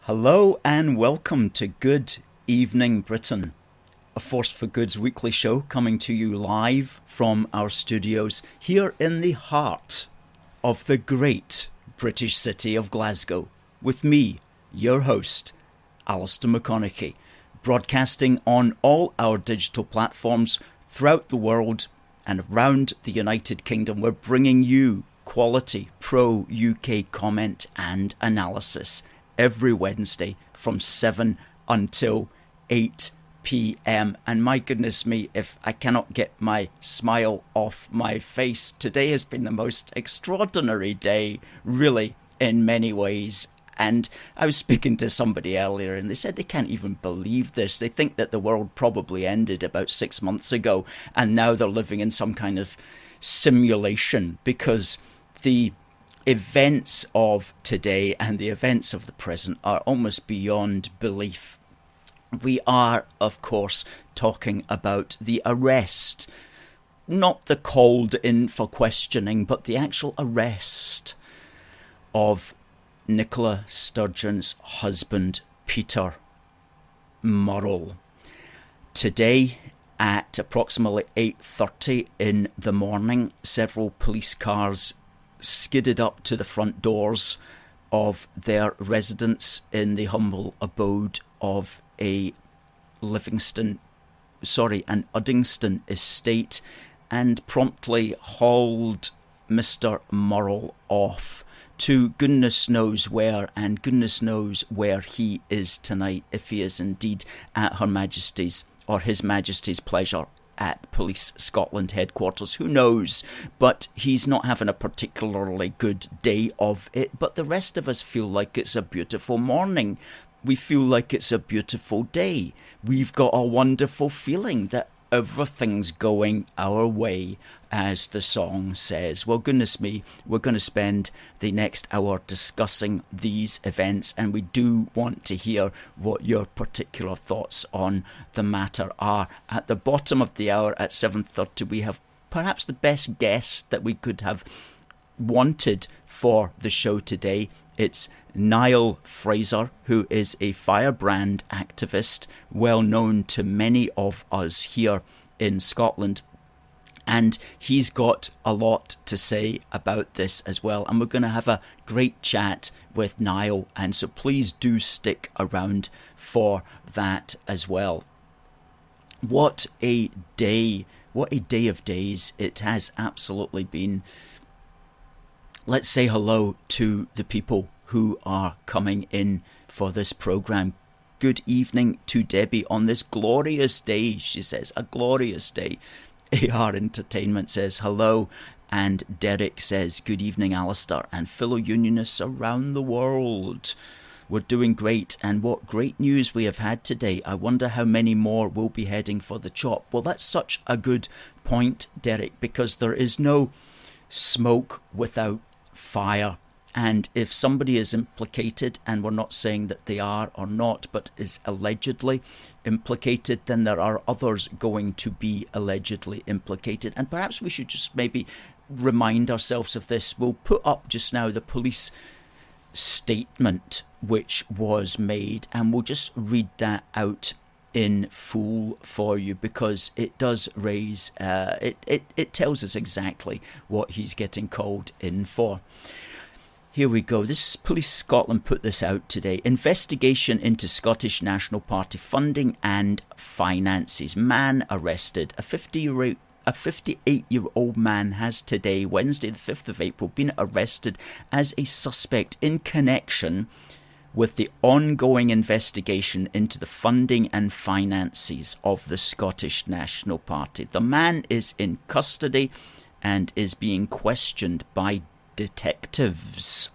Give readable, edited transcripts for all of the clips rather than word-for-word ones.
Hello and welcome to Good Evening Britain, a Force for Good's weekly show coming to you live from our studios here in the heart of the great British city of Glasgow, with me, your host, Alistair McConnachie, broadcasting on all our digital platforms throughout the world and around the United Kingdom. We're bringing you quality pro-UK comment and analysis every Wednesday from 7 until 8 p.m. And my goodness me, if I cannot get my smile off my face, today has been the most extraordinary day, really, in many ways. And I was speaking to somebody earlier and they said they can't even believe this. They think that the world probably ended about 6 months ago and now they're living in some kind of simulation because the events of today and the events of the present are almost beyond belief. We are, of course, talking about the arrest, not the called in for questioning, but the actual arrest of Nicola Sturgeon's husband, Peter Murrell. Today, at approximately 8:30 in the morning, several police cars skidded up to the front doors of their residence in the humble abode of an Uddingston estate and promptly hauled Mr. Murrell off to goodness knows where, and goodness knows where he is tonight, if he is indeed at Her Majesty's or His Majesty's pleasure at Police Scotland headquarters. Who knows? But he's not having a particularly good day of it. But the rest of us feel like it's a beautiful morning. We feel like it's a beautiful day. We've got a wonderful feeling that everything's going our way, as the song says. Well, goodness me, we're going to spend the next hour discussing these events, and we do want to hear what your particular thoughts on the matter are. At the bottom of the hour at 7:30, we have perhaps the best guest that we could have wanted for the show today. It's Niall Fraser, who is a firebrand activist, well known to many of us here in Scotland. And he's got a lot to say about this as well. And we're going to have a great chat with Niall. And so please do stick around for that as well. What a day. What a day of days it has absolutely been. Let's say hello to the people who are coming in for this programme. Good evening to Debbie on this glorious day, she says, a glorious day. AR Entertainment says hello, and Derek says good evening, Alistair, and fellow unionists around the world. We're doing great, and what great news we have had today. I wonder how many more will be heading for the chop. Well, that's such a good point, Derek, because there is no smoke without fire. And if somebody is implicated, and we're not saying that they are or not, but is allegedly implicated, then there are others going to be allegedly implicated. And perhaps we should just maybe remind ourselves of this. We'll put up just now the police statement which was made, and we'll just read that out in full for you, because it does raise, it tells us exactly what he's getting called in for. Here we go. This Police Scotland put this out today. Investigation into Scottish National Party funding and finances. Man arrested. A 58-year-old man has today, Wednesday the 5th of April, been arrested as a suspect in connection with the ongoing investigation into the funding and finances of the Scottish National Party. The man is in custody and is being questioned by detectives.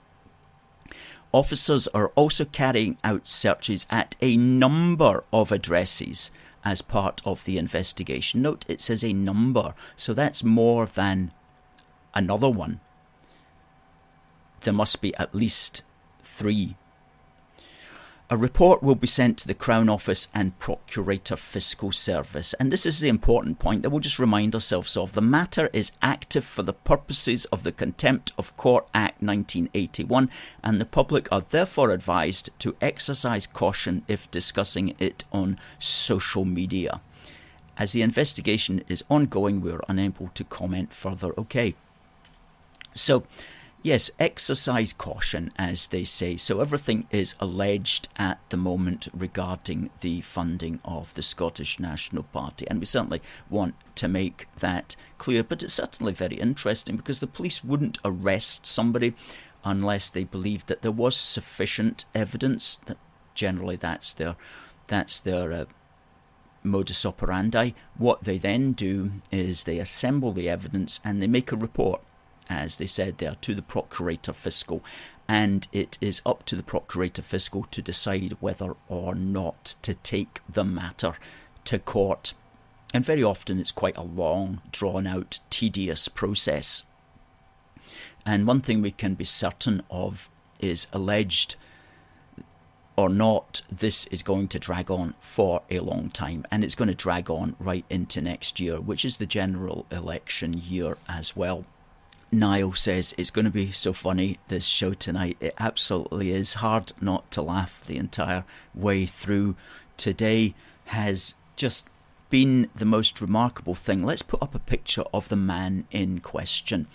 Officers are also carrying out searches at a number of addresses as part of the investigation. Note it says a number, so that's more than another one. There must be at least 3. A report will be sent to the Crown Office and Procurator Fiscal Service. And this is the important point that we'll just remind ourselves of. The matter is active for the purposes of the Contempt of Court Act 1981, and the public are therefore advised to exercise caution if discussing it on social media. As the investigation is ongoing, we are unable to comment further. Okay. So, yes, exercise caution, as they say. So everything is alleged at the moment regarding the funding of the Scottish National Party. And we certainly want to make that clear. But it's certainly very interesting because the police wouldn't arrest somebody unless they believed that there was sufficient evidence. That generally that's their modus operandi. What they then do is they assemble the evidence and they make a report, as they said there, to the Procurator Fiscal, and it is up to the Procurator Fiscal to decide whether or not to take the matter to court. And very often it's quite a long, drawn-out, tedious process. And one thing we can be certain of is, alleged or not, this is going to drag on for a long time, and it's going to drag on right into next year, which is the general election year as well. Niall says it's going to be so funny, this show tonight. It absolutely is. Hard not to laugh the entire way through. Today has just been the most remarkable thing. Let's put up a picture of the man in question.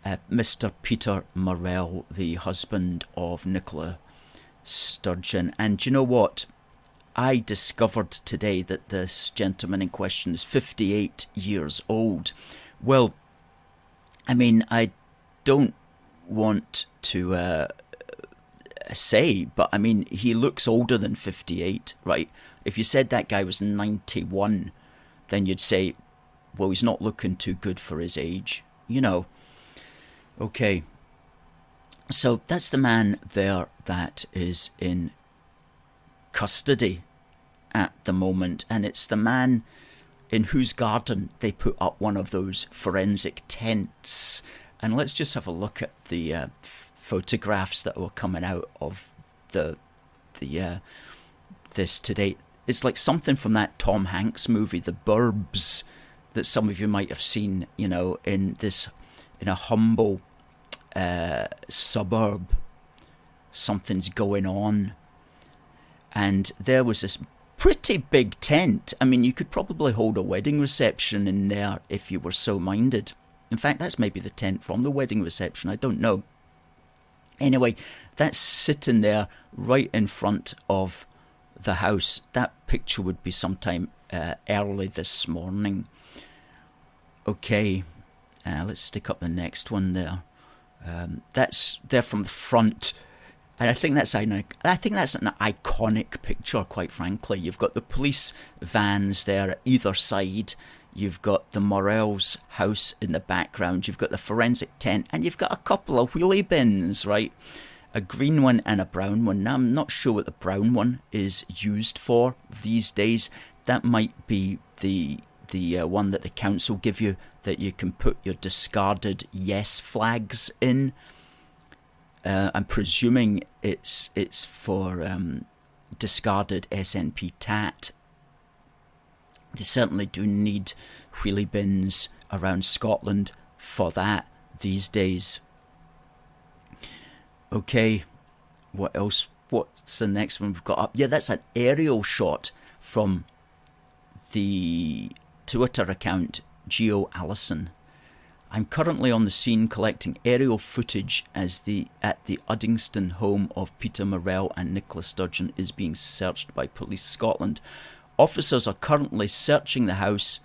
Mr. Peter Murrell, the husband of Nicola Sturgeon. And you know what? I discovered today that this gentleman in question is 58 years old. Well, I mean, I don't want to say, but I mean, he looks older than 58, right? If you said that guy was 91, then you'd say, well, he's not looking too good for his age, you know. Okay, so that's the man there that is in custody at the moment, and it's the man in whose garden they put up one of those forensic tents. And let's just have a look at the photographs that were coming out of this today. It's like something from that Tom Hanks movie, The Burbs, that some of you might have seen, you know, in a humble suburb. Something's going on. And there was this pretty big tent. I mean, you could probably hold a wedding reception in there if you were so minded. In fact, that's maybe the tent from the wedding reception. I don't know. Anyway, that's sitting there right in front of the house. That picture would be sometime early this morning. Okay, let's stick up the next one there. That's there from the front. And I think that's an iconic picture, quite frankly. You've got the police vans there at either side. You've got the Murrell's house in the background. You've got the forensic tent. And you've got a couple of wheelie bins, right? A green one and a brown one. Now, I'm not sure what the brown one is used for these days. That might be the one that the council give you, that you can put your discarded yes flags in. I'm presuming it's for discarded SNP tat. They certainly do need wheelie bins around Scotland for that these days. Okay, what else? What's the next one we've got up? Yeah, that's an aerial shot from the Twitter account Geo Allison. I'm currently on the scene collecting aerial footage at the Uddingston home of Peter Murrell and Nicola Sturgeon is being searched by Police Scotland. Officers are currently searching the house,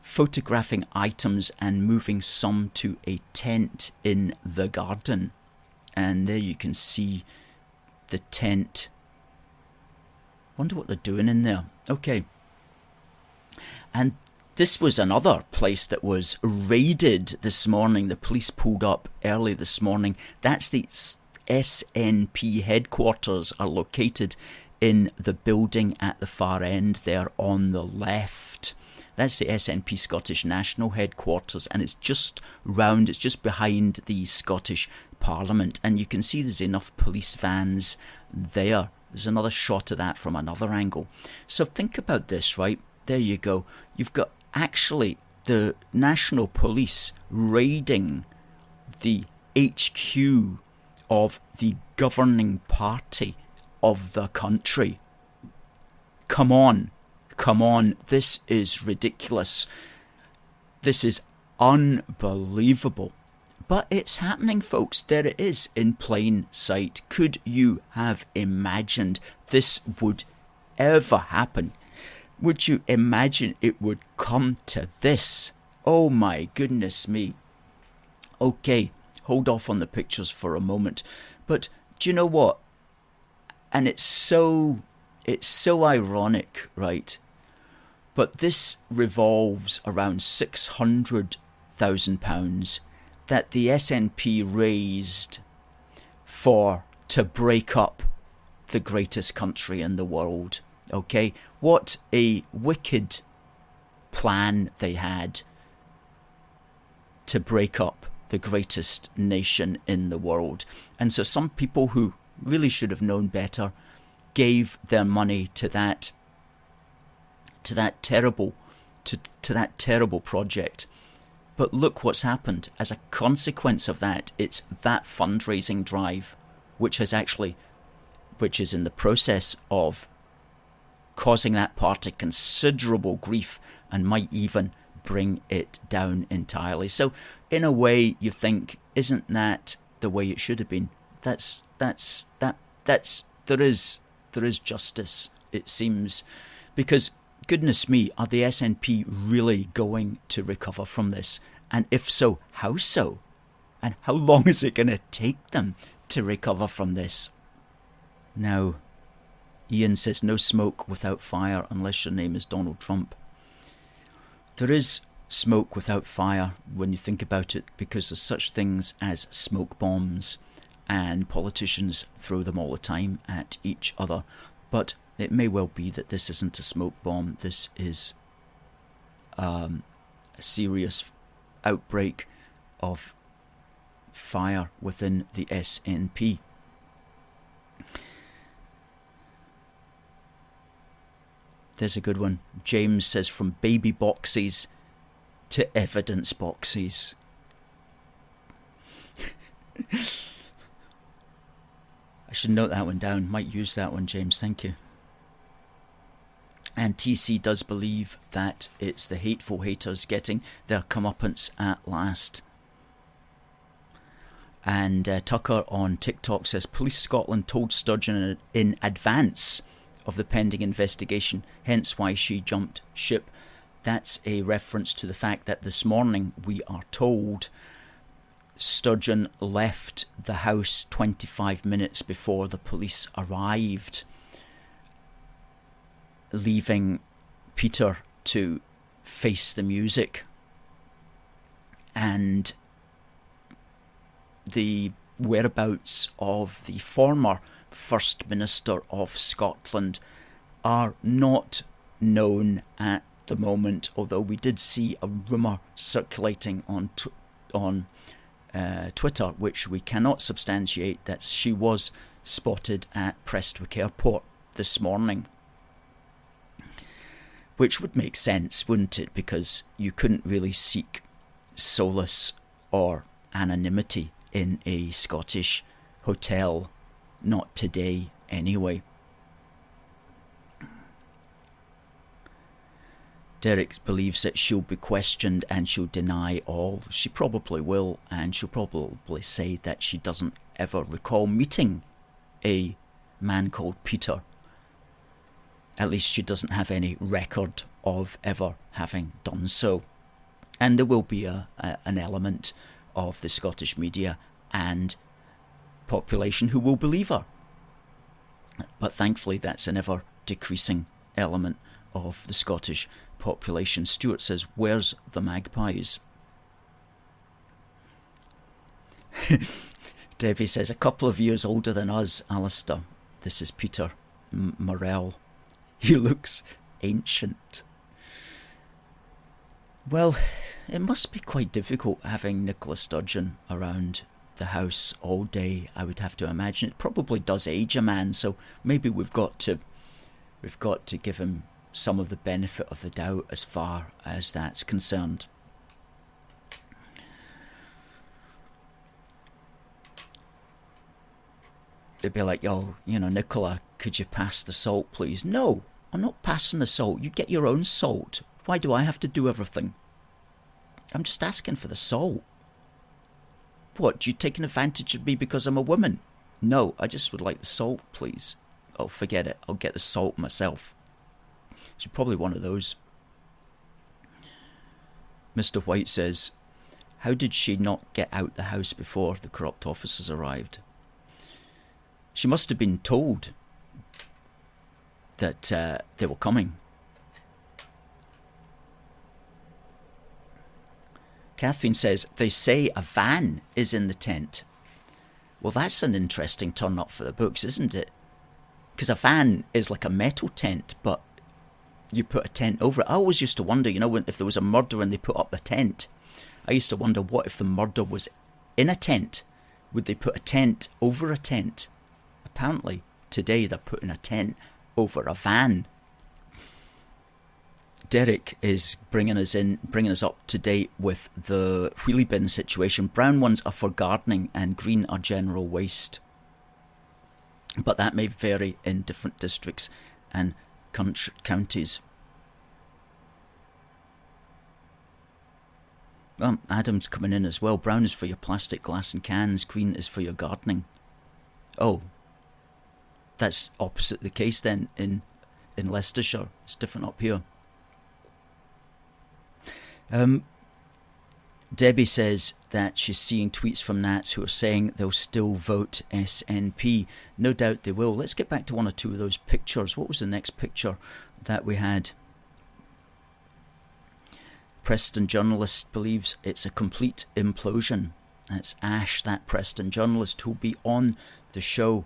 photographing items and moving some to a tent in the garden. And there you can see the tent. Wonder what they're doing in there. Okay. And this was another place that was raided this morning. The police pulled up early this morning. That's the SNP headquarters are located in the building at the far end there on the left. That's the SNP Scottish National headquarters, and it's just behind the Scottish Parliament. And you can see there's enough police vans there There's another shot of that from another angle. So think about this, right? There you go. You've got actually the National Police raiding the HQ of the governing party of the country. Come on. This is ridiculous. This is unbelievable. But it's happening, folks. There it is in plain sight. Could you have imagined this would ever happen? Would you imagine it would come to this? Oh my goodness me. Okay, hold off on the pictures for a moment. But do you know what? And it's so ironic, right? But this revolves around £600,000 that the SNP raised to break up the greatest country in the world. Okay, what a wicked plan they had to break up the greatest nation in the world. And so some people who really should have known better gave their money to that terrible project. But look what's happened as a consequence of that. It's that fundraising drive which is in the process of causing that party considerable grief and might even bring it down entirely. So in a way you think, isn't that the way it should have been? There is justice, it seems, because goodness me, are the SNP really going to recover from this? And if so, how so? And how long is it going to take them to recover from this? Now, Ian says, no smoke without fire unless your name is Donald Trump. There is smoke without fire when you think about it, because there's such things as smoke bombs, and politicians throw them all the time at each other. But it may well be that this isn't a smoke bomb. This is a serious outbreak of fire within the SNP. There's a good one. James says, from baby boxes to evidence boxes. I should note that one down. Might use that one, James. Thank you. And TC does believe that it's the hateful haters getting their comeuppance at last. And Tucker on TikTok says, Police Scotland told Sturgeon in advance of the pending investigation, hence why she jumped ship. That's a reference to the fact that this morning, we are told, Sturgeon left the house 25 minutes before the police arrived, leaving Peter to face the music. And the whereabouts of the former First Minister of Scotland are not known at the moment, although we did see a rumour circulating on Twitter, which we cannot substantiate, that she was spotted at Prestwick Airport this morning. Which would make sense, wouldn't it? Because you couldn't really seek solace or anonymity in a Scottish hotel. Not today, anyway. Derek believes that she'll be questioned and she'll deny all. She probably will, and she'll probably say that she doesn't ever recall meeting a man called Peter. At least she doesn't have any record of ever having done so. And there will be an element of the Scottish media and population who will believe her. But thankfully that's an ever decreasing element of the Scottish population. Stuart says, where's the magpies? Debbie says, a couple of years older than us, Alistair. This is Peter Murrell. He looks ancient. Well, it must be quite difficult having Nicola Sturgeon around the house all day, I would have to imagine. It probably does age a man, so maybe we've got to give him some of the benefit of the doubt as far as that's concerned. They'd be like, oh, Nicola, could you pass the salt, please? No, I'm not passing the salt. You get your own salt. Why do I have to do everything? I'm just asking for the salt. What, you taking advantage of me because I'm a woman? No, I just would like the salt, please. Oh, forget it. I'll get the salt myself. She's probably one of those. Mr. White says, how did she not get out the house before the corrupt officers arrived? She must have been told that they were coming. Catherine says, they say a van is in the tent. Well, that's an interesting turn up for the books, isn't it? Because a van is like a metal tent, but you put a tent over it. I always used to wonder, if there was a murder and they put up a tent, I used to wonder, what if the murder was in a tent? Would they put a tent over a tent? Apparently, today they're putting a tent over a van. Derek is bringing us up to date with the wheelie bin situation. Brown ones are for gardening and green are general waste. But that may vary in different districts and counties. Well, Adam's coming in as well. Brown is for your plastic, glass and cans. Green is for your gardening. Oh, that's opposite the case then in Leicestershire. It's different up here. Debbie says that she's seeing tweets from Nats who are saying they'll still vote SNP. No doubt they will. Let's get back to one or two of those pictures. What was the next picture that we had? Preston journalist believes it's a complete implosion. That's Ash, that Preston journalist, who'll be on the show.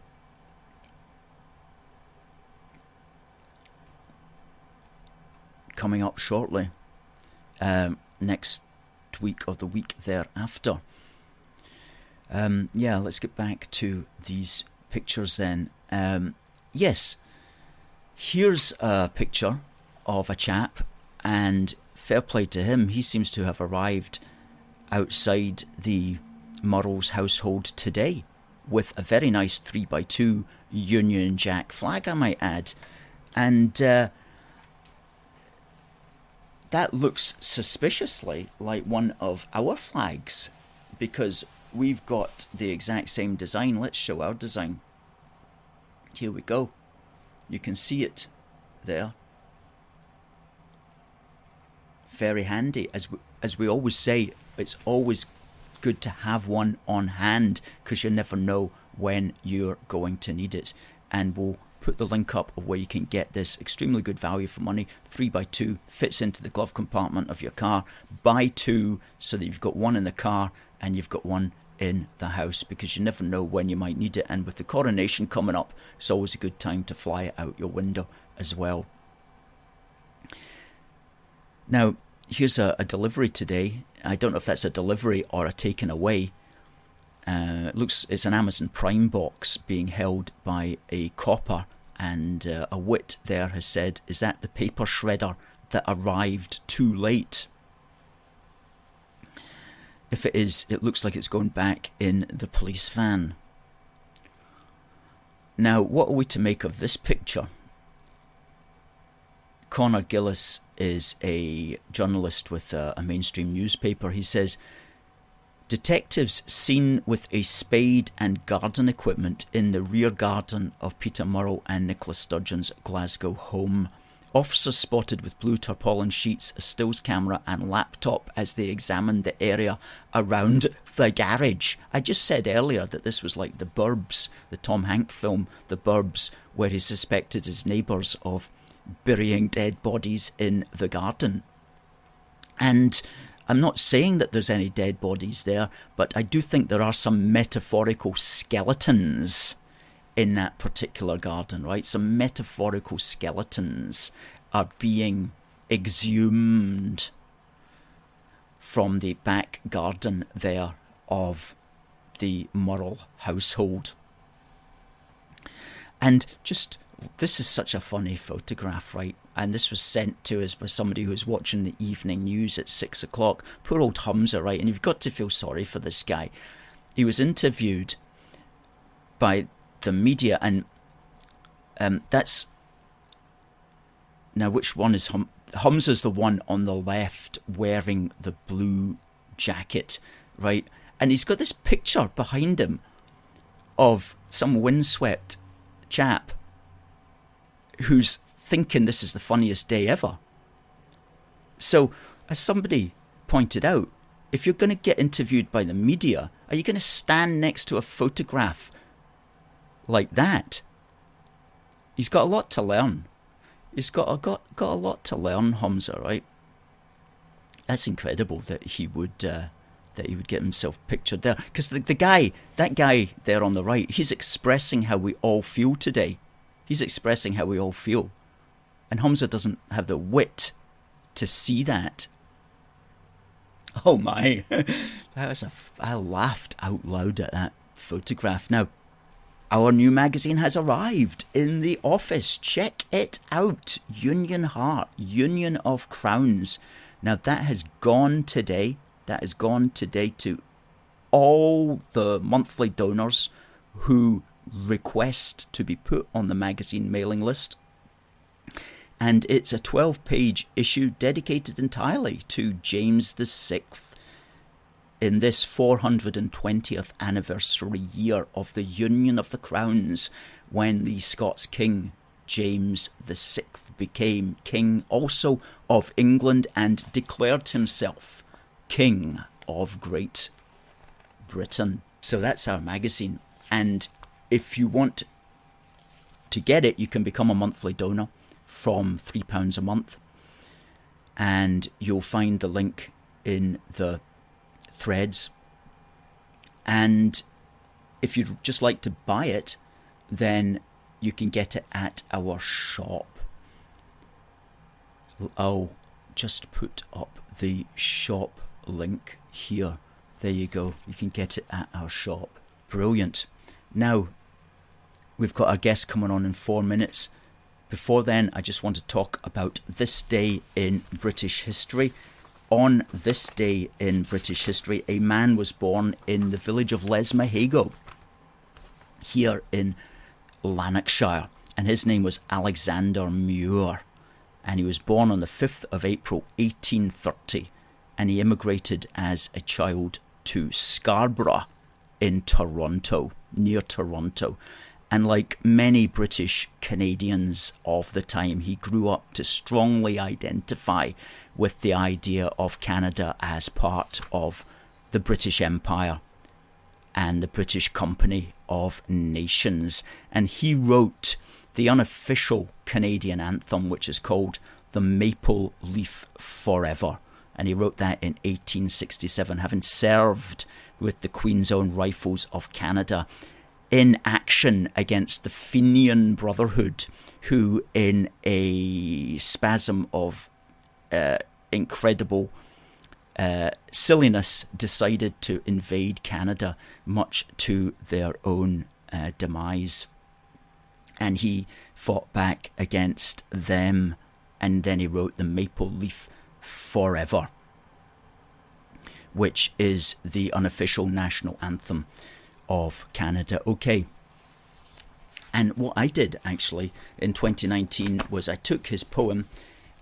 Coming up shortly. Next week or the week thereafter. Let's get back to these pictures then. Yes, here's a picture of a chap, and fair play to him, he seems to have arrived outside the Murrell's household today with a very nice 3x2 Union Jack flag, I might add. And that looks suspiciously like one of our flags, because we've got the exact same design. Let's show our design. Here we go. You can see it there. Very handy. As we always say, it's always good to have one on hand, because you never know when you're going to need it. And we'll put the link up of where you can get this extremely good value for money. 3x2 fits into the glove compartment of your car. Buy two so that you've got one in the car and you've got one in the house, because you never know when you might need it. And with the coronation coming up, it's always a good time to fly it out your window as well. Now, here's a delivery today. I don't know if that's a delivery or a taken away. It's an Amazon Prime box being held by a copper, and a wit there has said, is that the paper shredder that arrived too late? If it is, it looks like it's going back in the police van. Now, what are we to make of this picture? Connor Gillis is a journalist with a mainstream newspaper. He says, detectives seen with a spade and garden equipment in the rear garden of Peter Murrell and Nicola Sturgeon's Glasgow home. Officers spotted with blue tarpaulin sheets, a stills camera and laptop as they examined the area around the garage. I just said earlier that this was like The Burbs, the Tom Hanks film The Burbs, where he suspected his neighbours of burying dead bodies in the garden. And I'm not saying that there's any dead bodies there, but I do think there are some metaphorical skeletons in that particular garden, right? Some metaphorical skeletons are being exhumed from the back garden there of the Murrell household. And this is such a funny photograph, right? And this was sent to us by somebody who was watching the evening news at 6 o'clock. Poor old Humza, right? And you've got to feel sorry for this guy. He was interviewed by the media, and that's... Now, which one is Humza's the one on the left wearing the blue jacket, right? And he's got this picture behind him of some windswept chap who's thinking this is the funniest day ever. So, as somebody pointed out, if you're going to get interviewed by the media, are you going to stand next to a photograph like that? He's got a lot to learn. He's got a lot to learn, Humza, right? That's incredible that he would get himself pictured there, because that guy there on the right, he's expressing how we all feel today. He's expressing how we all feel, and Humza doesn't have the wit to see that. Oh my, I laughed out loud at that photograph. Now, our new magazine has arrived in the office. Check it out. Union Heart, Union of Crowns. Now that has gone today. That has gone today to all the monthly donors who request to be put on the magazine mailing list. And it's a 12-page issue dedicated entirely to James VI in this 420th anniversary year of the Union of the Crowns, when the Scots King James VI became King also of England and declared himself King of Great Britain. So that's our magazine, and if you want to get it, you can become a monthly donor from £3 a month, and you'll find the link in the threads. And if you'd just like to buy it, then you can get it at our shop. I'll just put up the shop link here. There you go. You can get it at our shop. Brilliant. Now, we've got our guest coming on in 4 minutes. Before then, I just want to talk about this day in British history. On this day in British history, a man was born in the village of Lesmahago, here in Lanarkshire, and his name was Alexander Muir, and he was born on the 5th of April 1830, and he immigrated as a child to Scarborough in Toronto, near Toronto. And like many British Canadians of the time, he grew up to strongly identify with the idea of Canada as part of the British Empire and the British Company of Nations. And he wrote the unofficial Canadian anthem, which is called The Maple Leaf Forever. And he wrote that in 1867, having served with the Queen's Own Rifles of Canada in action against the Fenian Brotherhood, who in a spasm of incredible silliness decided to invade Canada, much to their own demise. And he fought back against them, and then he wrote The Maple Leaf Forever, which is the unofficial national anthem of Canada. Okay. And what I did actually in 2019 was I took his poem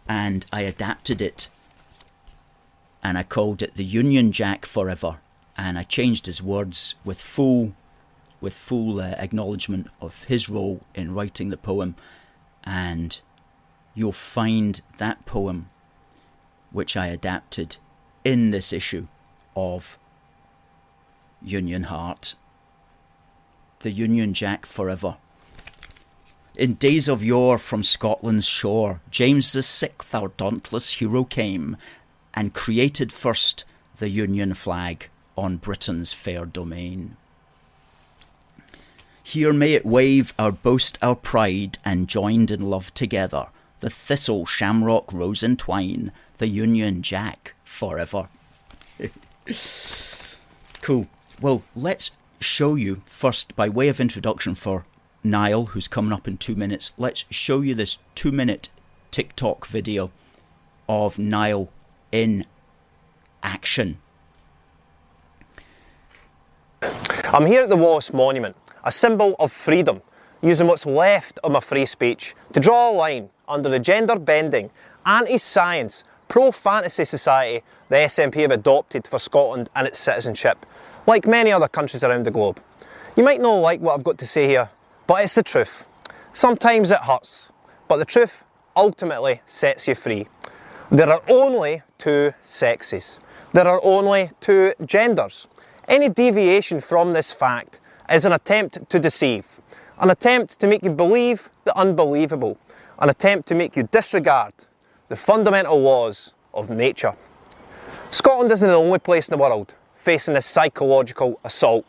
and I adapted it, and I called it The Union Jack Forever, and I changed his words with full acknowledgement of his role in writing the poem. And you'll find that poem, which I adapted, in this issue of Union Heart. The Union Jack Forever. In days of yore from Scotland's shore, James VI, our dauntless hero, came and created first the Union flag on Britain's fair domain. Here may it wave, our boast, our pride, and joined in love together, the thistle, shamrock, rose and twine, the Union Jack forever. Cool. Well, let's show you first, by way of introduction for Niall, who's coming up in 2 minutes, let's show you this 2-minute TikTok video of Niall in action. I'm here at the Wallace Monument, a symbol of freedom, using what's left of my free speech to draw a line under the gender-bending, anti-science, pro-fantasy society the SNP have adopted for Scotland and its citizenship, like many other countries around the globe. You might not like what I've got to say here, but it's the truth. Sometimes it hurts, but the truth ultimately sets you free. There are only two sexes. There are only two genders. Any deviation from this fact is an attempt to deceive, an attempt to make you believe the unbelievable, an attempt to make you disregard the fundamental laws of nature. Scotland isn't the only place in the world facing this psychological assault,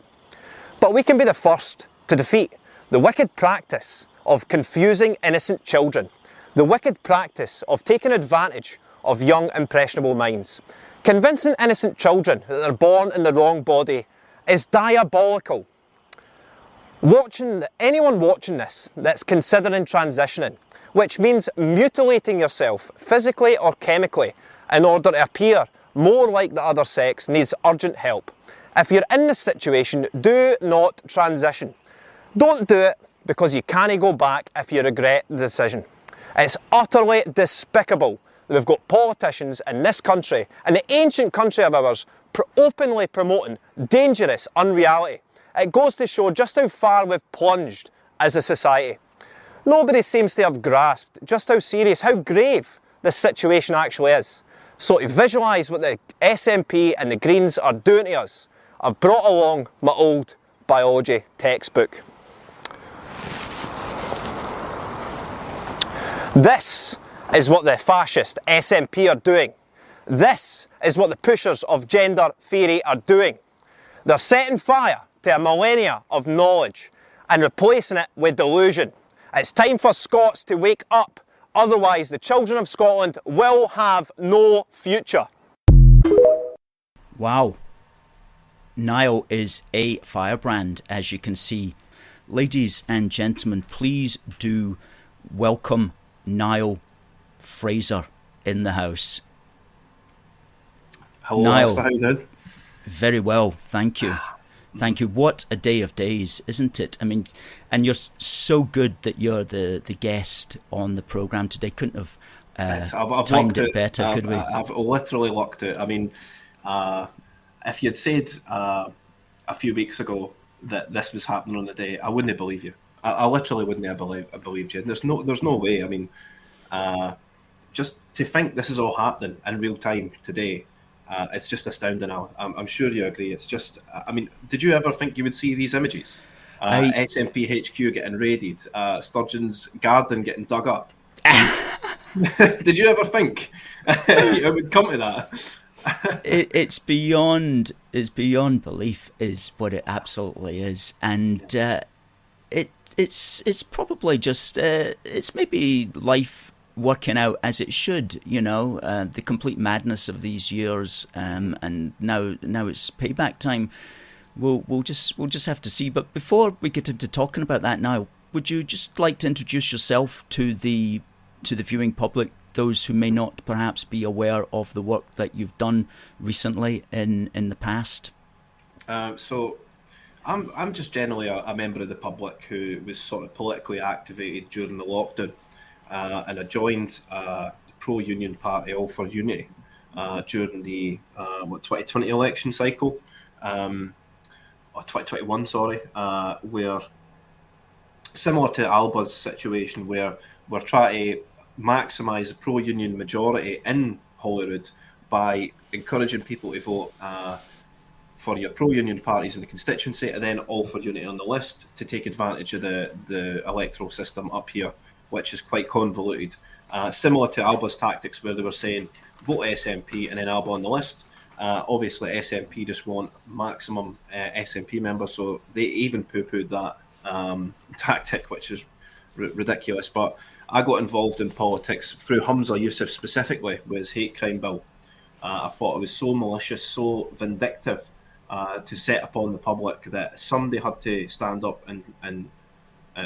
but we can be the first to defeat the wicked practice of confusing innocent children, the wicked practice of taking advantage of young impressionable minds. Convincing innocent children that they're born in the wrong body is diabolical. Anyone watching this that's considering transitioning, which means mutilating yourself physically or chemically in order to appear more like the other sex, needs urgent help. If you're in this situation, do not transition. Don't do it because you can't go back if you regret the decision. It's utterly despicable that we've got politicians in this country, in the ancient country of ours, openly promoting dangerous unreality. It goes to show just how far we've plunged as a society. Nobody seems to have grasped just how serious, how grave this situation actually is. So to visualise what the SNP and the Greens are doing to us, I've brought along my old biology textbook. This is what the fascist SNP are doing. This is what the pushers of gender theory are doing. They're setting fire to a millennia of knowledge and replacing it with delusion. It's time for Scots to wake up, otherwise the children of Scotland will have no future. Wow. Niall is a firebrand, as you can see. Ladies and gentlemen, please do welcome Niall Fraser in the house. Hello, Niall. Alistair, how you doing? Very well, thank you. Thank you. What a day of days, isn't it? I mean, and you're so good that you're the guest on the programme today. Couldn't have I've timed it better, could we? I've literally lucked it. I mean, if you'd said a few weeks ago that this was happening on the day, I wouldn't believe you. I literally wouldn't have believed you. And there's no way. I mean, just to think this is all happening in real time today, it's just astounding. I'm sure you agree. It's just, I mean, did you ever think you would see these images? SNP HQ getting raided, Sturgeon's garden getting dug up. Did you ever think it would come to that? It's beyond belief, is what it absolutely is, and it's probably just it's maybe life working out as it should, you know, the complete madness of these years, and now it's payback time. We'll just have to see. But before we get into talking about that now, would you just like to introduce yourself to the viewing public, those who may not perhaps be aware of the work that you've done recently in the past? So I'm just generally a member of the public who was sort of politically activated during the lockdown, and I joined the pro-union party All for Unity during the 2020 election cycle, or 2021, sorry, where similar to Alba's situation, where we're trying to maximise the pro-union majority in Holyrood by encouraging people to vote for your pro-union parties in the constituency, and then All for Unity on the list to take advantage of the electoral system up here, which is quite convoluted. Similar to Alba's tactics, where they were saying vote SNP and then Alba on the list. Obviously, SNP just want maximum SNP members, so they even poo-pooed that tactic, which is ridiculous. But I got involved in politics through Humza Yousaf specifically with his hate crime bill. I thought it was so malicious, so vindictive, to set upon the public that somebody had to stand up and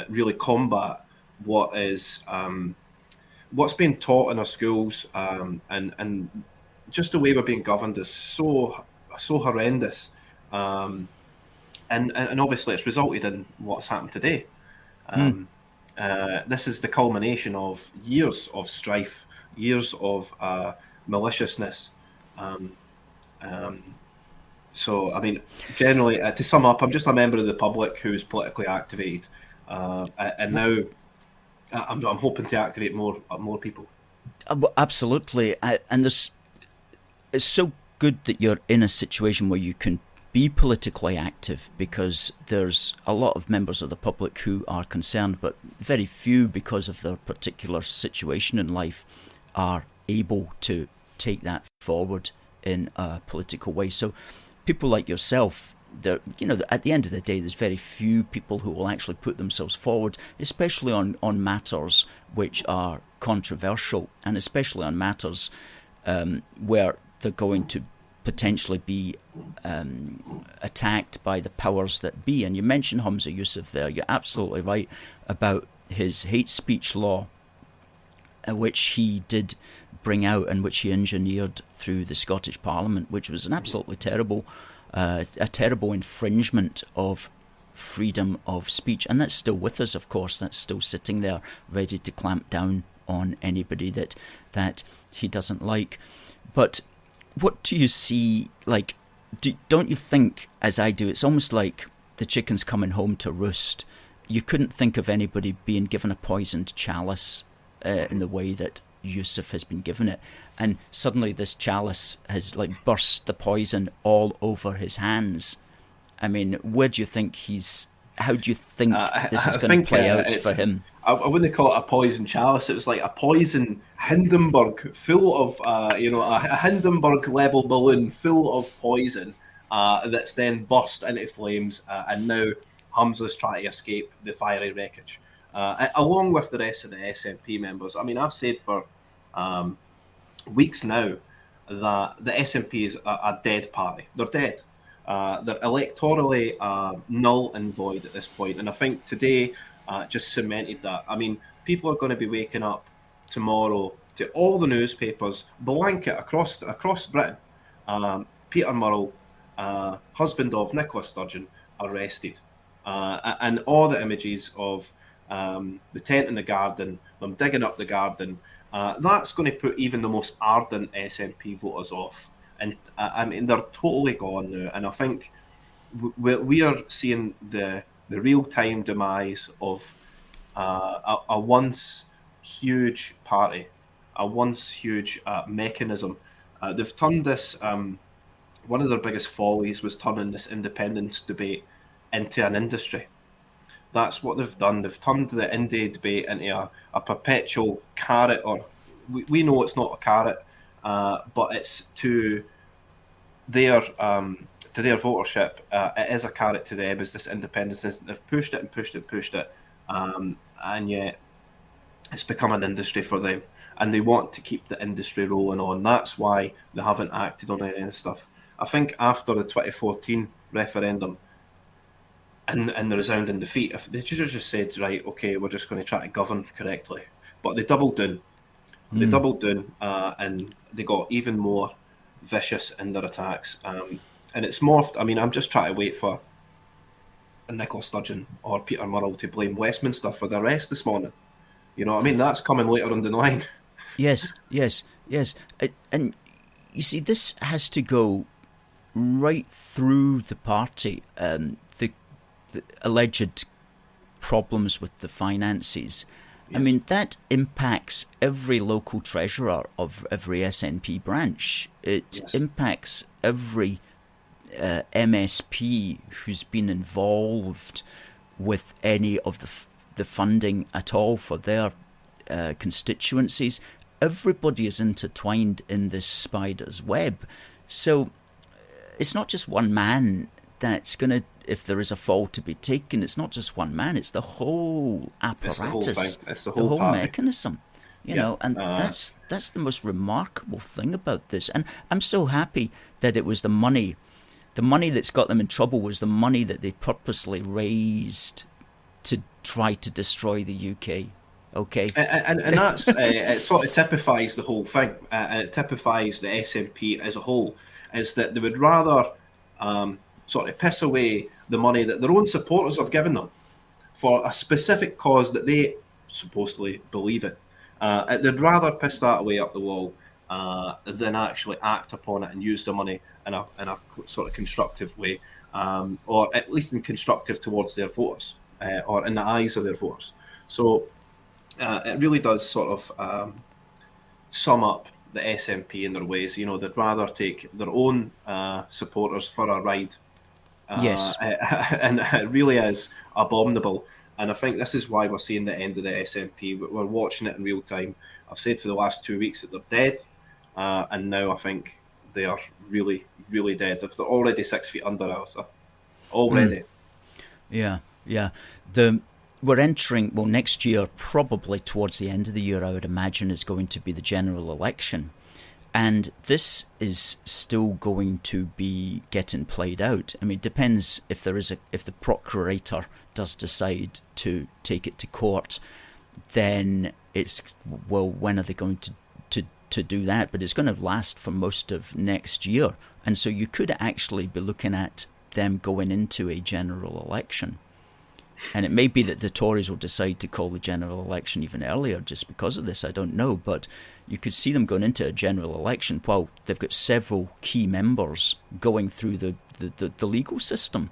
really combat what is what's being taught in our schools, and just the way we're being governed is so horrendous, and obviously it's resulted in what's happened today. This is the culmination of years of strife, years of maliciousness. So, I mean, generally, to sum up, I'm just a member of the public who's politically activated, and now I'm hoping to activate more people. Absolutely, and it's so good that you're in a situation where you can be politically active, because there's a lot of members of the public who are concerned, but very few, because of their particular situation in life, are able to take that forward in a political way. So people like yourself, at the end of the day, there's very few people who will actually put themselves forward, especially on matters which are controversial, and especially on matters where they're going to potentially be attacked by the powers that be. And you mentioned Humza Yousaf there. You're absolutely right about his hate speech law, which he did bring out and which he engineered through the Scottish Parliament, which was an absolutely terrible infringement of freedom of speech. And that's still with us, of course. That's still sitting there ready to clamp down on anybody that he doesn't like. But what do you see, like, don't you think, as I do, it's almost like the chicken's coming home to roost. You couldn't think of anybody being given a poisoned chalice in the way that Yousaf has been given it, and suddenly this chalice has burst the poison all over his hands. I mean, how do you think this is going to play out for him? I wouldn't call it a poison chalice. It was like a poison Hindenburg, full of a Hindenburg level balloon full of poison that's then burst into flames, and now Humza's trying to escape the fiery wreckage, along with the rest of the SNP members. I mean, I've said for weeks now that the SNP is a dead party. They're dead. They're electorally null and void at this point. And I think today just cemented that. I mean, people are going to be waking up tomorrow to all the newspapers, blanket across Britain. Peter Murrell, husband of Nicola Sturgeon, arrested. And all the images of the tent in the garden, them digging up the garden, that's going to put even the most ardent SNP voters off. And I mean, they're totally gone now. And I think we are seeing the real-time demise of a once huge party, a once huge mechanism. They've turned this, one of their biggest follies was turning this independence debate into an industry. That's what they've done. They've turned the indie debate into a perpetual carrot, or we know it's not a carrot, but it's to their votership. It is a carrot to them, as this independence. They've pushed it and pushed it and pushed it, and yet it's become an industry for them, and they want to keep the industry rolling on. That's why they haven't acted on any of this stuff. I think after the 2014 referendum and the resounding defeat, if they just said, right, okay, we're just going to try to govern correctly, but they doubled down. They doubled down, and they got even more vicious in their attacks. And it's morphed. I mean, I'm just trying to wait for Nicola Sturgeon or Peter Murrell to blame Westminster for the arrest this morning. You know what I mean? That's coming later on the line. Yes. And you see, this has to go right through the party. The alleged problems with the finances. Yes. I mean, that impacts every local treasurer of every SNP branch. It impacts every MSP who's been involved with any of the funding at all for their constituencies. Everybody is intertwined in this spider's web. So it's not just one man that's going to, if there is a fall to be taken, it's not just one man, it's the whole apparatus, it's the whole mechanism. You know, and that's the most remarkable thing about this. And I'm so happy that it was the money The money that's got them in trouble was the money that they purposely raised to try to destroy the UK. Okay, and that's it. Sort of typifies the whole thing, and it typifies the SNP as a whole. Is that they would rather sort of piss away the money that their own supporters have given them for a specific cause that they supposedly believe in. They'd rather piss that away up the wall than actually act upon it and use the money in a sort of constructive way, or at least in constructive towards their voters, or in the eyes of their voters. So it really does sort of sum up the SNP in their ways. You know, they'd rather take their own supporters for a ride. Yes. And it really is abominable. And I think this is why we're seeing the end of the SNP. We're watching it in real time. I've said for the last 2 weeks that they're dead. And now I think they are really, really dead. They're already 6 feet under, Alistair. Already. Yeah. We're entering, well, next year, probably towards the end of the year, I would imagine, is going to be the general election. And this is still going to be getting played out. I mean, it depends if the procurator does decide to take it to court, then it's, well, when are they going to do that? But it's going to last for most of next year. And so you could actually be looking at them going into a general election. And it may be that the Tories will decide to call the general election even earlier just because of this. I don't know. But you could see them going into a general election while they've got several key members going through the legal system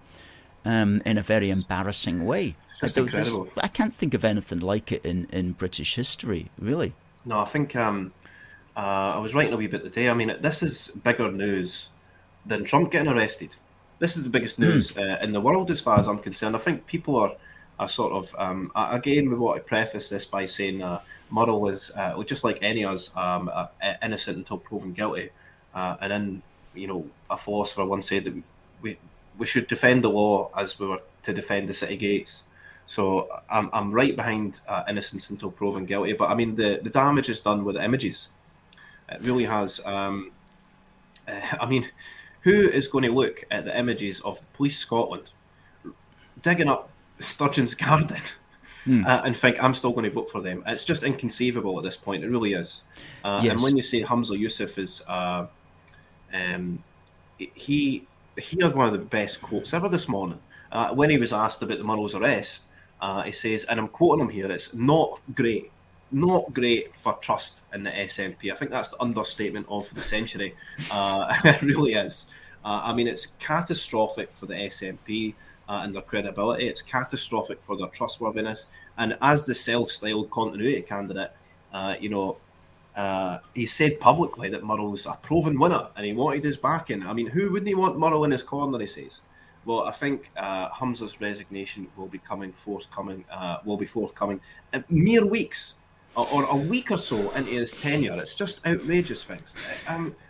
in a very embarrassing way. It's incredible. I can't think of anything like it in British history, really. No, I think I was writing a wee bit today. I mean, this is bigger news than Trump getting arrested. This is the biggest news in the world as far as I'm concerned. I think people are sort of, again, we want to preface this by saying Murrell was, just like any of us, innocent until proven guilty. And then, you know, a philosopher once said that we should defend the law as we were to defend the city gates. So I'm right behind innocence until proven guilty. But I mean, the damage is done with the images. It really has. I mean, who is going to look at the images of the Police Scotland digging up Sturgeon's garden and think, I'm still going to vote for them? It's just inconceivable at this point. It really is. Yes. And when you say Humza Yousaf is, he has one of the best quotes ever this morning. When he was asked about the Murrell's arrest, he says, and I'm quoting him here, it's not great for trust in the SNP. I think that's the understatement of the century. It really is. I mean, it's catastrophic for the SNP and their credibility. It's catastrophic for their trustworthiness. And as the self-styled continuity candidate, he said publicly that Murrell's a proven winner and he wanted his backing. I mean, who wouldn't he want Murrell in his corner, he says? Well, I think Humza's resignation will be forthcoming in mere weeks. Or a week or so into his tenure. It's just outrageous things.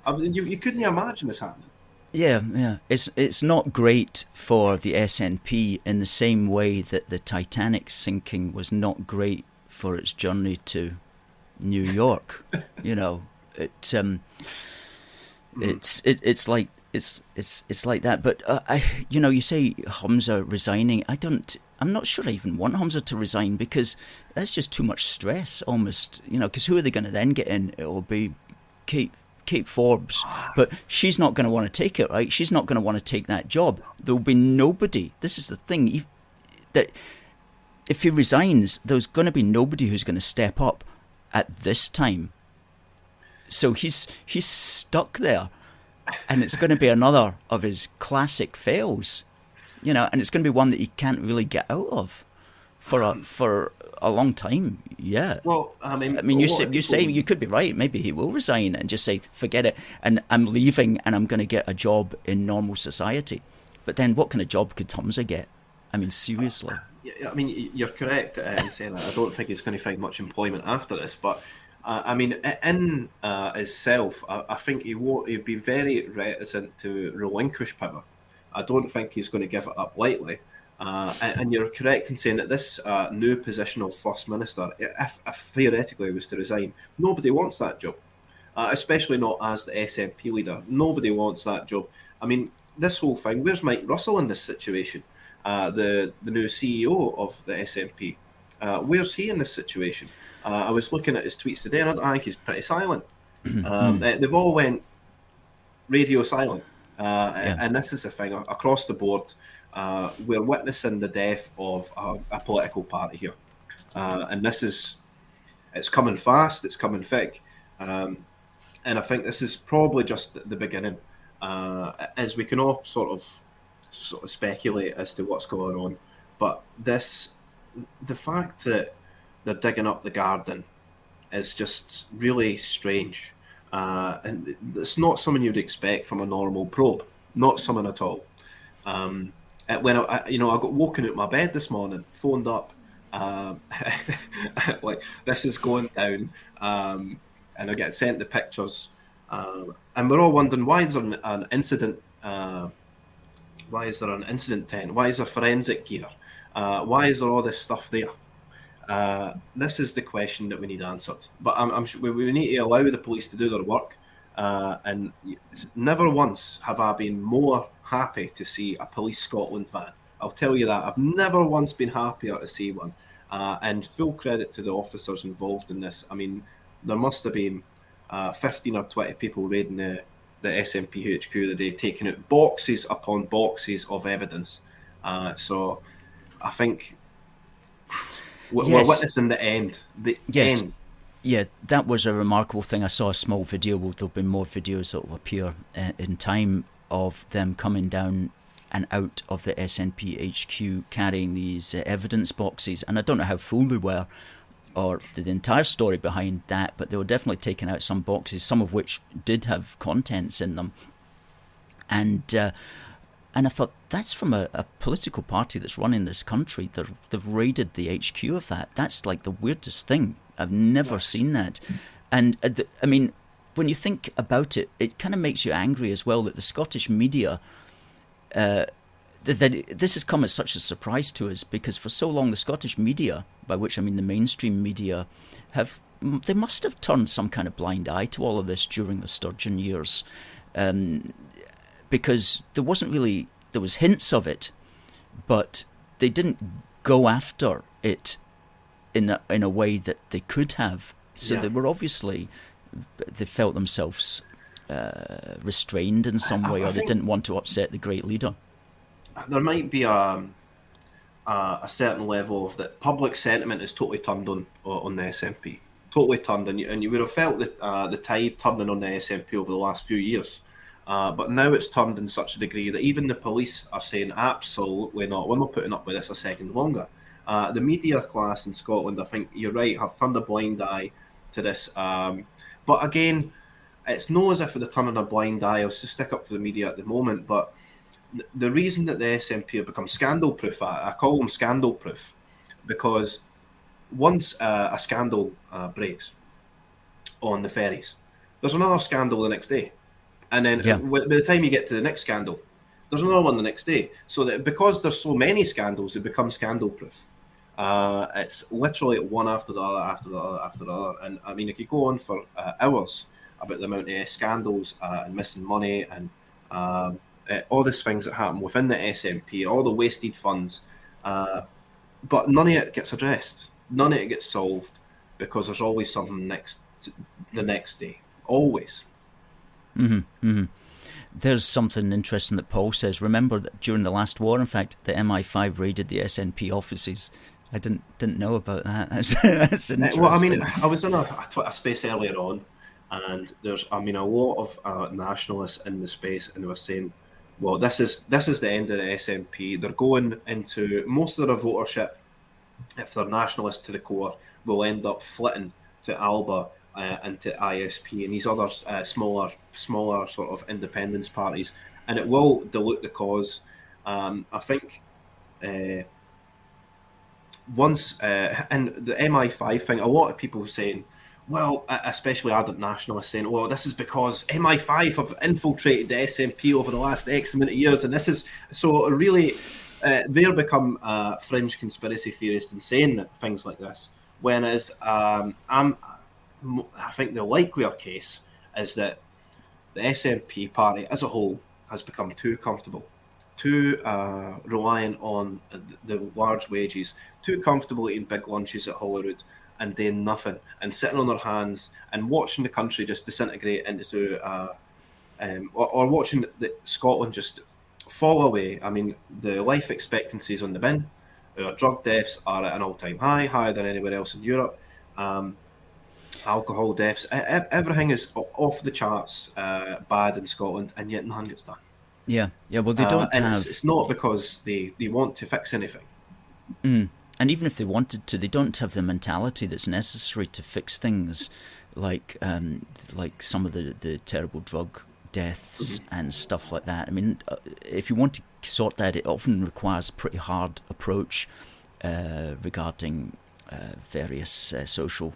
You couldn't imagine this happening. Yeah. It's not great for the SNP in the same way that the Titanic sinking was not great for its journey to New York. You know, it's like that. But you say Humza resigning. I'm not sure I even want Humza to resign because that's just too much stress almost, because who are they going to then get in? It will be Kate Forbes, but she's not going to want to take it, right? She's not going to want to take that job. There will be nobody. This is the thing, that if he resigns, there's going to be nobody who's going to step up at this time. So he's stuck there, and it's going to be another of his classic fails. And it's going to be one that he can't really get out of for a long time. Yeah. Well, I mean, you say you could be right. Maybe he will resign and just say, forget it, and I'm leaving, and I'm going to get a job in normal society. But then, what kind of job could Humza get? I mean, seriously. I mean, you're correct in saying that. I don't think he's going to find much employment after this, but. I mean, in himself, I think he'd be very reticent to relinquish power. I don't think he's going to give it up lightly. And you're correct in saying that this new position of First Minister, if theoretically he was to resign, nobody wants that job, especially not as the SNP leader. Nobody wants that job. I mean, this whole thing, where's Mike Russell in this situation? The new CEO of the SNP, where's he in this situation? I was looking at his tweets today, and I think he's pretty silent. They've all went radio silent, and this is the thing across the board. We're witnessing the death of a political party here, and it's coming fast, it's coming thick, and I think this is probably just the beginning, as we can all sort of speculate as to what's going on. But the fact that they're digging up the garden is just really strange. And it's not something you'd expect from a normal probe, not something at all. When I got woken out of my bed this morning, phoned up, like this is going down, and I get sent the pictures, and we're all wondering why is there an incident? Why is there an incident tent? Why is there forensic gear? Why is there all this stuff there? This is the question that we need answered. But I'm sure we need to allow the police to do their work. And never once have I been more happy to see a Police Scotland van. I'll tell you that. I've never once been happier to see one. And full credit to the officers involved in this. I mean, there must have been 15 or 20 people raiding the SNP HQ the day, taking out boxes upon boxes of evidence. So I think we're witnessing the end. End. Yeah, that was a remarkable thing. I saw a small video. Well, there'll be more videos that will appear in time of them coming down and out of the SNP HQ carrying these evidence boxes. And I don't know how full they were or the entire story behind that, but they were definitely taking out some boxes, some of which did have contents in them. And I thought, that's from a political party that's running this country. They've raided the HQ of that. That's like the weirdest thing. I've never seen that. And I mean, when you think about it, it kind of makes you angry as well that the Scottish media, that this has come as such a surprise to us, because for so long the Scottish media, by which I mean the mainstream media, they must have turned some kind of blind eye to all of this during the Sturgeon years, because there was hints of it, but they didn't go after it in a way that they could have. So they were obviously, they felt themselves restrained in some way, or they didn't want to upset the great leader. There might be a certain level of that public sentiment is totally turned on the SNP, totally turned, and you would have felt the tide turning on the SNP over the last few years. But now it's turned in such a degree that even the police are saying absolutely not. We're not putting up with this a second longer. The media class in Scotland, I think you're right, have turned a blind eye to this. But again, it's not as if they're turning a blind eye. I'll just stick up for the media at the moment. But the reason that the SNP have become scandal-proof, I call them scandal-proof, because once a scandal breaks on the ferries, there's another scandal the next day. And then by the time you get to the next scandal, there's another one the next day. So that because there's so many scandals, they become scandal-proof. It's literally one after the other, after the other, after the other. And I mean, it could go on for hours about the amount of scandals and missing money and all these things that happen within the SNP, all the wasted funds. But none of it gets addressed. None of it gets solved, because there's always something the next day. Always. Mm-hmm, mm-hmm. There's something interesting that Paul says. Remember that during the last war, in fact, the MI5 raided the SNP offices. I didn't know about that. That's interesting. Well, I mean, I was in a Twitter space earlier on, and there's, I mean, a lot of nationalists in the space, and they were saying, well, this is the end of the SNP. They're going into most of their votership, if they're nationalists to the core, will end up flitting to Alba and to ISP and these other smaller sort of independence parties, and it will dilute the cause. I think once and the MI5 thing, a lot of people saying, well, especially ardent nationalists saying, well, this is because MI5 have infiltrated the SNP over the last X amount of years, and this is so really they're become fringe conspiracy theorists and saying things like this. Whereas I think the likelier case is that the SNP party as a whole has become too comfortable, too reliant on the large wages, too comfortable eating big lunches at Holyrood and doing nothing and sitting on their hands and watching the country just disintegrate into, or watching Scotland just fall away. I mean, the life expectancies on the bin, our drug deaths are at an all-time high, higher than anywhere else in Europe. Alcohol deaths, everything is off the charts bad in Scotland, and yet nothing gets done. Yeah. Well, they don't and have. It's not because they want to fix anything. And even if they wanted to, they don't have the mentality that's necessary to fix things like some of the terrible drug deaths and stuff like that. I mean, if you want to sort that, it often requires a pretty hard approach regarding various social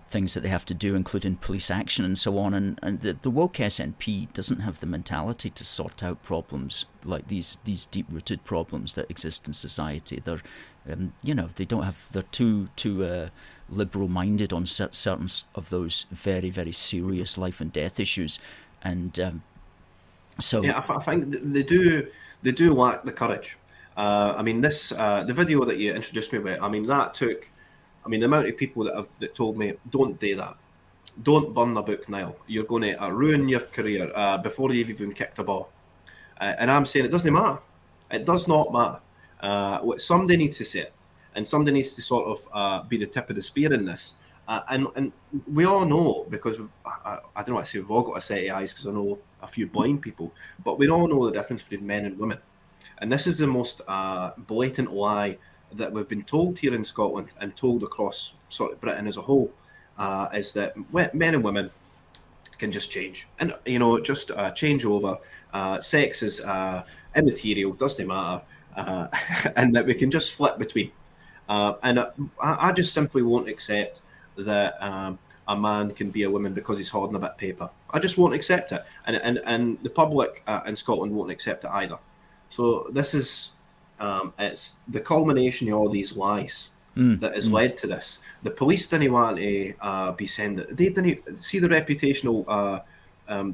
things that they have to do, including police action and so on. And the woke SNP doesn't have the mentality to sort out problems like these deep-rooted problems that exist in society. They're, they don't have. They're too liberal-minded on certain of those very, very serious life and death issues, and so yeah, I think they do lack the courage. I mean, the video that you introduced me with. I mean, that took. I mean, the amount of people that told me, don't do that. Don't burn the book, Niall. You're going to ruin your career before you've even kicked a ball. And I'm saying it doesn't matter. It does not matter. Somebody needs to say it. And somebody needs to sort of be the tip of the spear in this. And we all know, because I don't want to say we've all got a set of eyes, because I know a few blind people, but we all know the difference between men and women. And this is the most blatant lie that we've been told here in Scotland and told across sort of Britain as a whole, is that men and women can just change and just change over. Sex is immaterial, doesn't matter, and that we can just flip between. And I just simply won't accept that a man can be a woman because he's holding a bit of paper. I just won't accept it, and the public in Scotland won't accept it either. So this is. It's the culmination of all these lies that has led to this. The police didn't want to be sending. They didn't see the reputational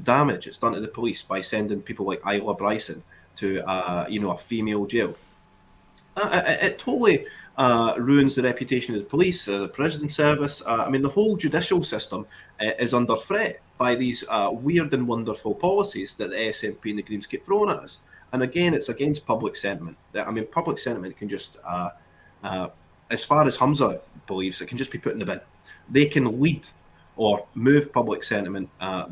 damage it's done to the police by sending people like Isla Bryson to a female jail. It totally ruins the reputation of the police, the prison service. I mean, the whole judicial system is under threat by these weird and wonderful policies that the SNP and the Greens keep throwing at us. And again, it's against public sentiment. I mean, public sentiment can just, as far as Humza believes, it can just be put in the bin. They can lead or move public sentiment, wherever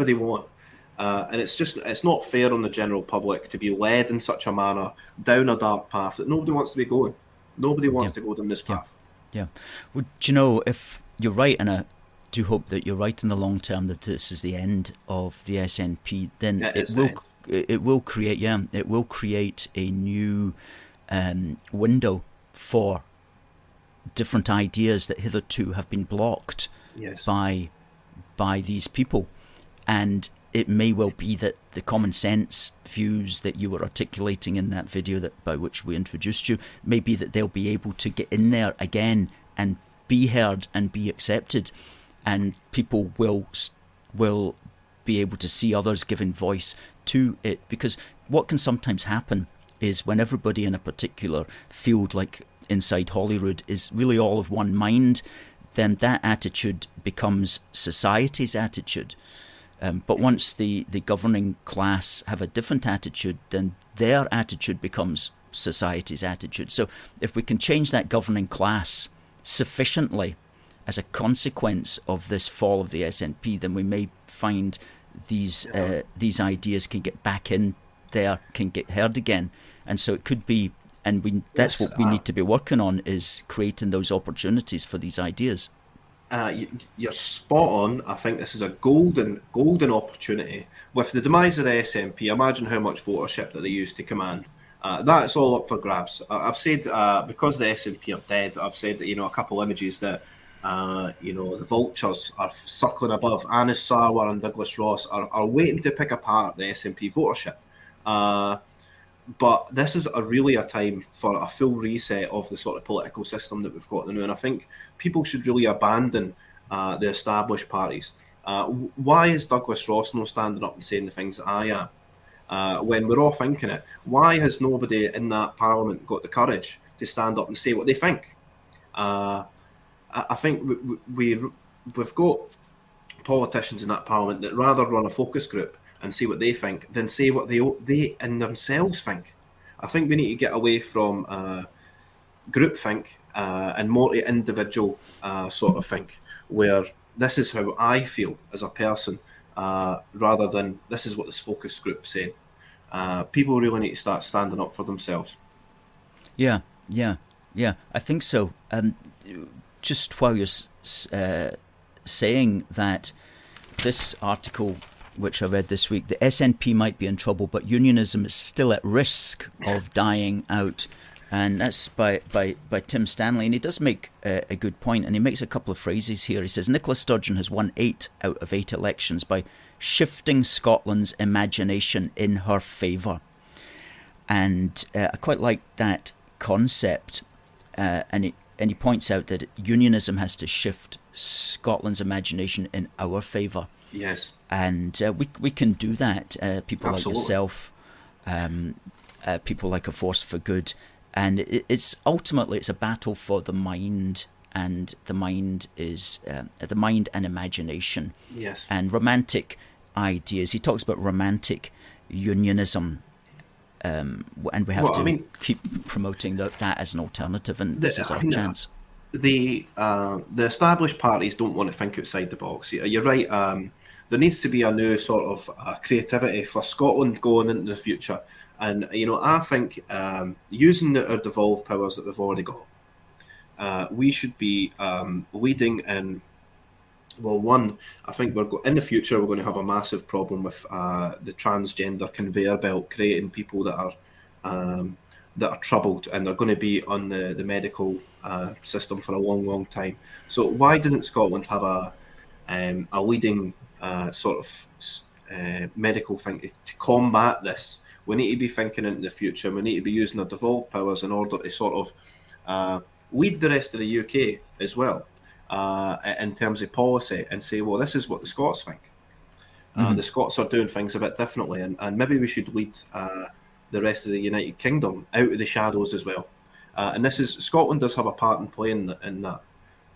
they want. And it's not fair on the general public to be led in such a manner down a dark path that nobody wants to be going. Nobody wants to go down this path. Yeah. Well, do you know, if you're right, and I do hope that you're right in the long term, that this is the end of the SNP, then it will create a new window for different ideas that hitherto have been blocked by these people. And it may well be that the common sense views that you were articulating in that video by which we introduced you, may be that they'll be able to get in there again and be heard and be accepted. And people will be able to see others giving voice to it. Because what can sometimes happen is when everybody in a particular field, like inside Holyrood, is really all of one mind, then that attitude becomes society's attitude. But once the governing class have a different attitude, then their attitude becomes society's attitude. So if we can change that governing class sufficiently as a consequence of this fall of the SNP, then we may find these ideas can get back in there, can get heard again. And so it could be, and that's what we need to be working on, is creating those opportunities for these ideas. You're spot on. I think this is a golden opportunity. With the demise of the SNP, imagine how much votership that they used to command. That's all up for grabs. I've said, because the SNP are dead, I've said, a couple images that the vultures are circling above. Anis Sarwar and Douglas Ross are waiting to pick apart the SNP votership. But this is really a time for a full reset of the sort of political system that we've got now. And I think people should really abandon the established parties Why is Douglas Ross not standing up and saying the things that I am? When we're all thinking it, why has nobody in that parliament got the courage to stand up and say what they think? I think we've got politicians in that parliament that rather run a focus group and say what they think than say what they in themselves think. I think we need to get away from groupthink and more to individual sort of think, where this is how I feel as a person, rather than this is what this focus group saying. People really need to start standing up for themselves. Yeah, I think so. Just while you're saying that, this article which I read this week, the SNP might be in trouble, but unionism is still at risk of dying out. And that's by Tim Stanley, and he does make a good point, and he makes a couple of phrases here. He says, Nicola Sturgeon has won 8 out of 8 elections by shifting Scotland's imagination in her favour. And I quite like that concept, and he points out that unionism has to shift Scotland's imagination in our favour. Yes. And we can do that. People Absolutely. like yourself, people like A Force for Good. And it's ultimately a battle for the mind, and the mind is the mind and imagination. Yes. And romantic ideas. He talks about romantic unionism, and we have to keep promoting that as an alternative. And this is our chance. The established parties don't want to think outside the box. You're right. There needs to be a new sort of creativity for Scotland going into the future. And, I think using our devolved powers that we've already got, we should be leading in, well, one, I think in the future we're going to have a massive problem with the transgender conveyor belt, creating people that are troubled, and they're going to be on the medical system for a long, long time. So why doesn't Scotland have a leading sort of medical thing to combat this? We need to be thinking into the future. We need to be using our devolved powers in order to sort of lead the rest of the UK as well in terms of policy, and say, well, this is what the Scots think. The Scots are doing things a bit differently, and maybe we should lead the rest of the United Kingdom out of the shadows as well. And Scotland does have a part in play in that.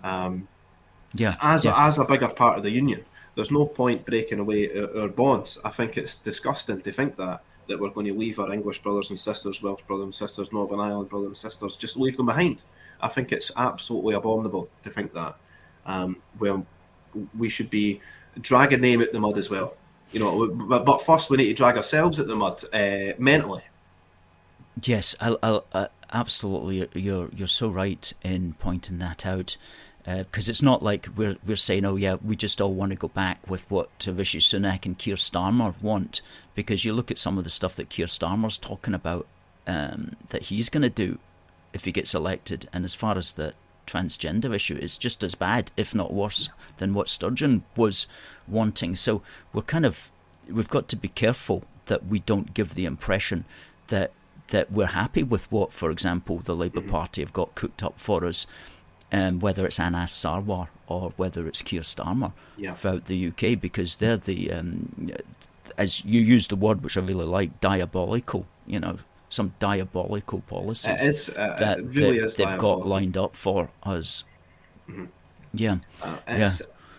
As a bigger part of the union, there's no point breaking away our bonds. I think it's disgusting to think that we're going to leave our English brothers and sisters, Welsh brothers and sisters, Northern Ireland brothers and sisters, just leave them behind. I think it's absolutely abominable to think that. Well, we should be dragging them out the mud as well. But first we need to drag ourselves out the mud mentally. Yes, I'll absolutely. You're so right in pointing that out. Because it's not like we're saying, oh yeah, we just all want to go back with what Rishi Sunak and Keir Starmer want. Because you look at some of the stuff that Keir Starmer's talking about that he's going to do if he gets elected, and as far as the transgender issue, it's just as bad, if not worse, than what Sturgeon was wanting. So we've got to be careful that we don't give the impression that we're happy with what, for example, the Labour Party have got cooked up for us. Whether it's Anas Sarwar or whether it's Keir Starmer throughout the UK, because they're the, as you used the word, which I really like, diabolical, some diabolical policies that really they've got lined up for us. Mm-hmm. Yeah.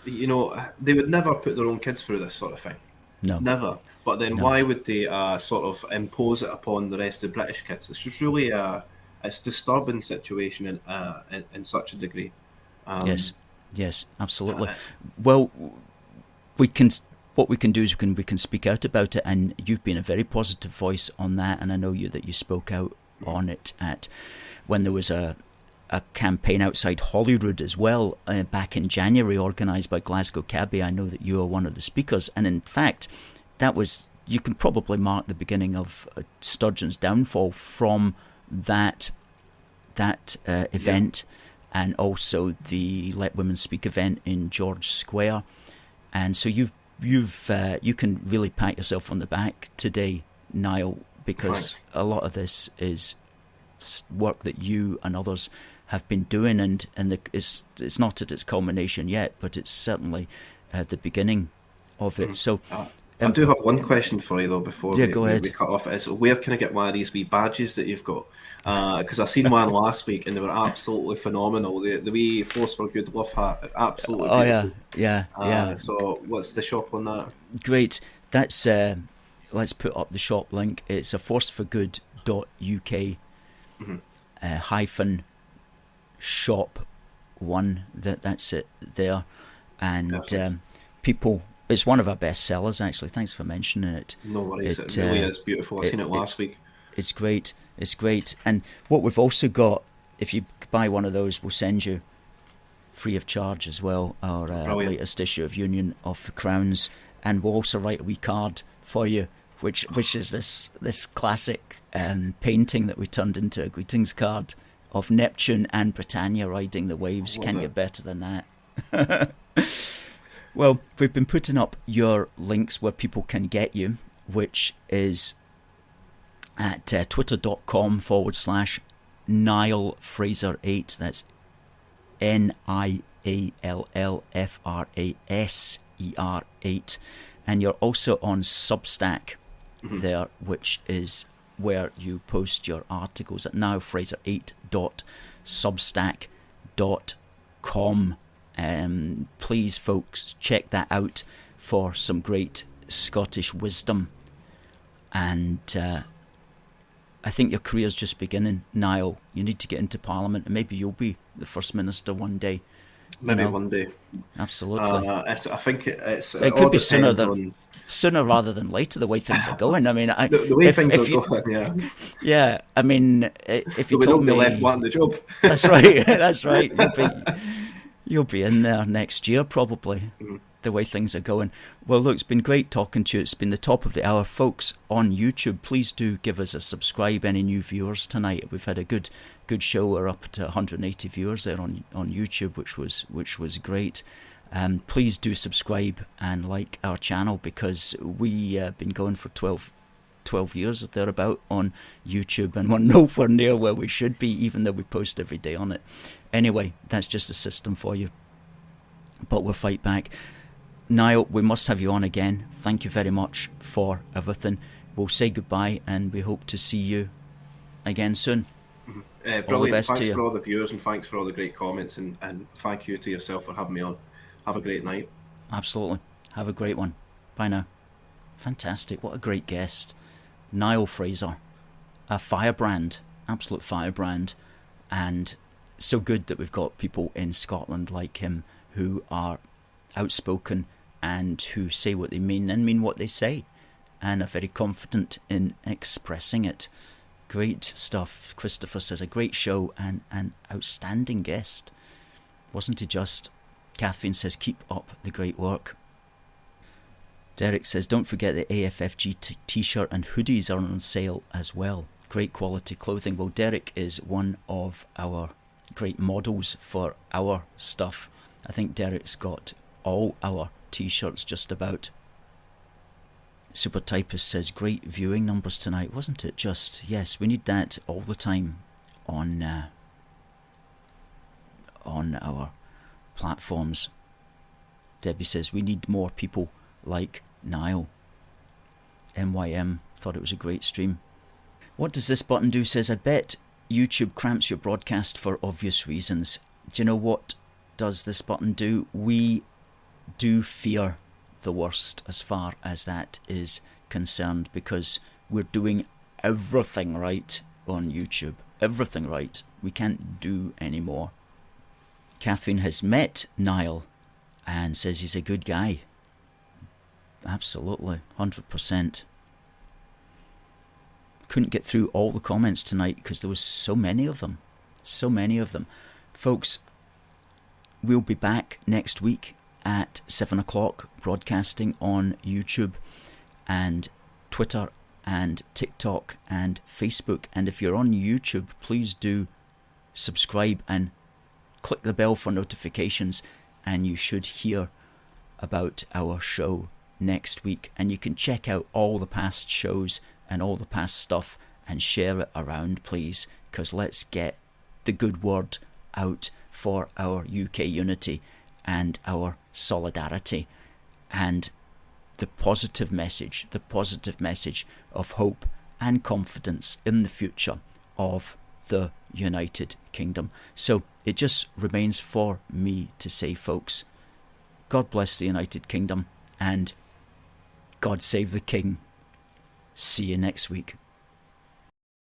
They would never put their own kids through this sort of thing. No. Never. But then why would they sort of impose it upon the rest of the British kids? It's just really it's a disturbing situation in such a degree. Yes, absolutely. Well, what we can do is we can speak out about it, and you've been a very positive voice on that, and I know that you spoke out on it when there was a campaign outside Holyrood as well back in January, organised by Glasgow Cabby. I know that you are one of the speakers, and in fact, you can probably mark the beginning of Sturgeon's downfall from that event, and also the Let Women Speak event in George Square. And so you can really pat yourself on the back today, Niall, because a lot of this is work that you and others have been doing, and it's not at its culmination yet, but it's certainly at the beginning of it. So I do have one question for you though before go ahead. we cut off. Is where can I get one of these wee badges that you've got? Because I seen one last week and they were absolutely phenomenal. The wee Force for Good love hat, absolutely beautiful. Yeah. So what's the shop on that? Great. That's let's put up the shop link. It's a forceforgood.uk hyphen shop one. That's it there, and people. It's one of our best sellers, actually. Thanks for mentioning it. No worries. It really is beautiful. I seen it last week. It's great. It's great. And what we've also got, if you buy one of those, we'll send you free of charge as well our latest issue of Union of the Crowns, and we'll also write a wee card for you, which is this classic painting that we turned into a greetings card of Neptune and Britannia riding the waves. Can't get better than that. Well, we've been putting up your links where people can get you, which is at twitter.com/Niall Fraser 8. That's NIALLFRASER 8. And you're also on Substack there, which is where you post your articles at niallfraser8.substack.com. Please, folks, check that out for some great Scottish wisdom. And I think your career's just beginning, Niall. You need to get into Parliament, and maybe you'll be the First Minister one day. Maybe one day. Absolutely. I think it could be sooner rather than later, the way things are going. I mean, the way things are going, yeah. Yeah, I mean, if you told me... left wanting the job. That's right, that's right. You'll be in there next year, probably, the way things are going. Well, look, it's been great talking to you. It's been the top of the hour. Folks on YouTube, please do give us a subscribe. Any new viewers tonight? We've had a good show. We're up to 180 viewers there on YouTube, which was great. Please do subscribe and like our channel, because we been going for 12 years or thereabout on YouTube, and we're nowhere near where we should be, even though we post every day on it. Anyway, that's just a system for you, but we'll fight back. Niall, we must have you on again. Thank you very much for everything. We'll say goodbye, and we hope to see you again soon. Brilliant. All the best Thanks to you. for all the viewers, and thanks for all the great comments, and thank you to yourself for having me on. Have a great night. Absolutely. Have a great one. Bye now. Fantastic. What a great guest. Niall Fraser. A firebrand. Absolute firebrand. And so good that we've got people in Scotland like him who are outspoken and who say what they mean and mean what they say, and are very confident in expressing it. Great stuff. Christopher says a great show and an outstanding guest. Wasn't he just? Catherine says keep up the great work. Derek says don't forget the AFFG t-shirt and hoodies are on sale as well. Great quality clothing. Well, Derek is one of our great models for our stuff. I think Derek's got all our t-shirts just about. Super Typist says great viewing numbers tonight, wasn't it? Just yes, we need that all the time on our platforms. Debbie says we need more people like Niall. MYM thought it was a great stream. What does this button do? Says I bet YouTube cramps your broadcast for obvious reasons. Do you know what does this button do? We do fear the worst as far as that is concerned, because we're doing everything right on YouTube. Everything right. We can't do any more. Catherine has met Niall and says he's a good guy. Absolutely. 100%. Couldn't get through all the comments tonight because there was so many of them. So many of them. Folks, we'll be back next week at 7 o'clock broadcasting on YouTube and Twitter and TikTok and Facebook. And if you're on YouTube, please do subscribe and click the bell for notifications, and you should hear about our show next week. And you can check out all the past shows and all the past stuff and share it around, please, because let's get the good word out for our UK unity and our solidarity and the positive message of hope and confidence in the future of the United Kingdom. So it just remains for me to say, folks, God bless the United Kingdom and God save the King. See you next week.